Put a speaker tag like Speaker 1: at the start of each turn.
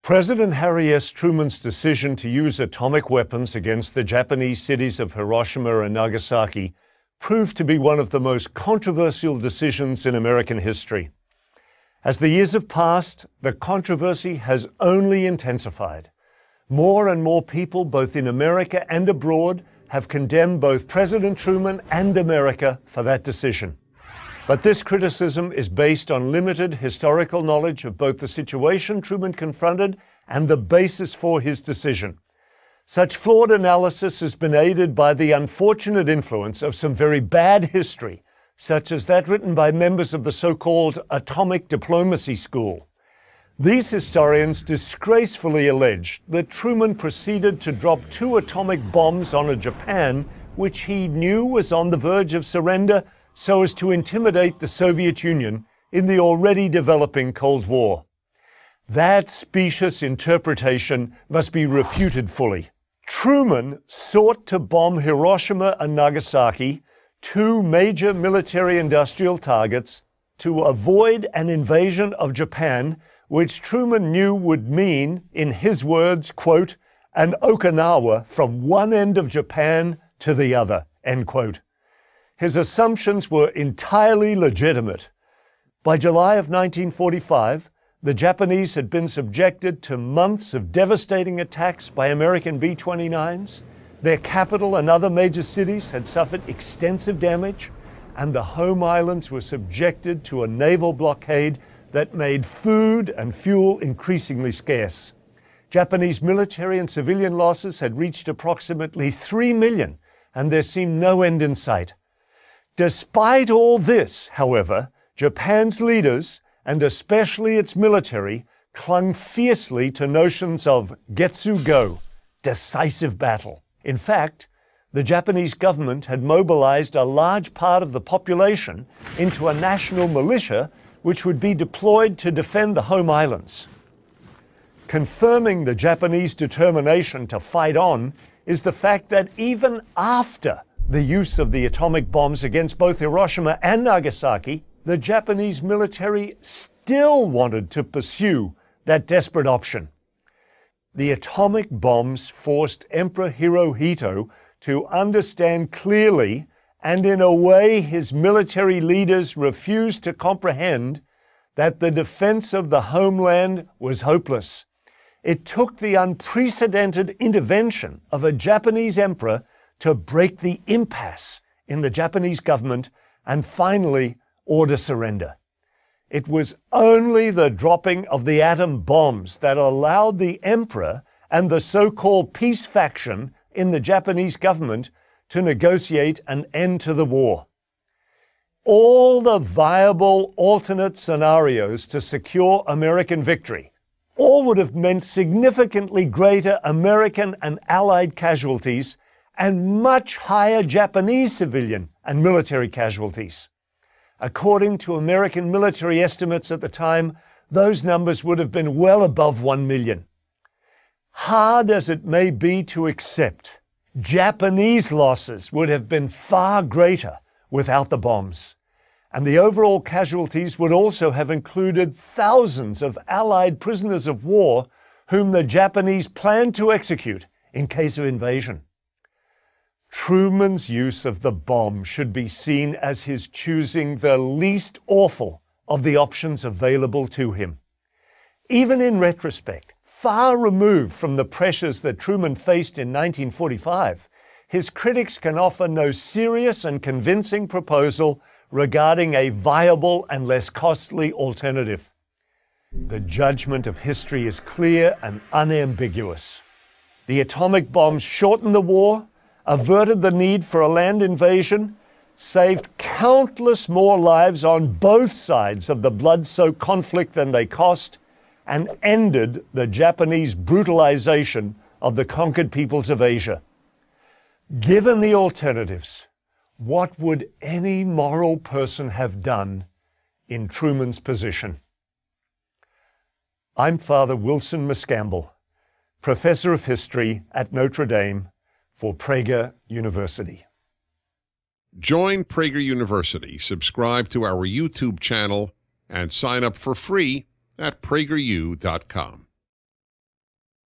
Speaker 1: President Harry S. Truman's decision to use atomic weapons against the Japanese cities of Hiroshima and Nagasaki proved to be one of the most controversial decisions in American history. As the years have passed, the controversy has only intensified. More and more people, both in America and abroad, have condemned both President Truman and America for that decision. But this criticism is based on limited historical knowledge of both the situation Truman confronted and the basis for his decision. Such flawed analysis has been aided by the unfortunate influence of some very bad history, such as that written by members of the so-called atomic diplomacy school. These historians disgracefully alleged that Truman proceeded to drop 2 atomic bombs on a Japan which he knew was on the verge of surrender, so as to intimidate the Soviet Union in the already developing Cold War. That specious interpretation must be refuted fully. Truman sought to bomb Hiroshima and Nagasaki, 2 major military-industrial targets, to avoid an invasion of Japan, which Truman knew would mean, in his words, quote, an Okinawa from one end of Japan to the other, end quote. His assumptions were entirely legitimate. By July of 1945, the Japanese had been subjected to months of devastating attacks by American B-29s. Their capital and other major cities had suffered extensive damage, and the home islands were subjected to a naval blockade that made food and fuel increasingly scarce. Japanese military and civilian losses had reached approximately 3 million, and there seemed no end in sight. Despite all this, however, Japan's leaders, and especially its military, clung fiercely to notions of getsu-go, decisive battle. In fact, the Japanese government had mobilized a large part of the population into a national militia which would be deployed to defend the home islands. Confirming the Japanese determination to fight on is the fact that even after the use of the atomic bombs against both Hiroshima and Nagasaki, the Japanese military still wanted to pursue that desperate option. The atomic bombs forced Emperor Hirohito to understand clearly, and in a way his military leaders refused to comprehend, that the defense of the homeland was hopeless. It took the unprecedented intervention of a Japanese emperor to break the impasse in the Japanese government and finally order surrender. It was only the dropping of the atom bombs that allowed the emperor and the so-called peace faction in the Japanese government to negotiate an end to the war. All the viable alternate scenarios to secure American victory, all would have meant significantly greater American and Allied casualties and much higher Japanese civilian and military casualties. According to American military estimates at the time, those numbers would have been well above 1 million. Hard as it may be to accept, Japanese losses would have been far greater without the bombs. And the overall casualties would also have included thousands of Allied prisoners of war whom the Japanese planned to execute in case of invasion. Truman's use of the bomb should be seen as his choosing the least awful of the options available to him. Even in retrospect, far removed from the pressures that Truman faced in 1945, his critics can offer no serious and convincing proposal regarding a viable and less costly alternative. The judgment of history is clear and unambiguous. The atomic bombs shortened the war, averted the need for a land invasion, saved countless more lives on both sides of the blood-soaked conflict than they cost, and ended the Japanese brutalization of the conquered peoples of Asia. Given the alternatives, what would any moral person have done in Truman's position? I'm Father Wilson Miscamble, Professor of History at Notre Dame for Prager University.
Speaker 2: Join Prager University, subscribe to our YouTube channel, and sign up for free at prageru.com.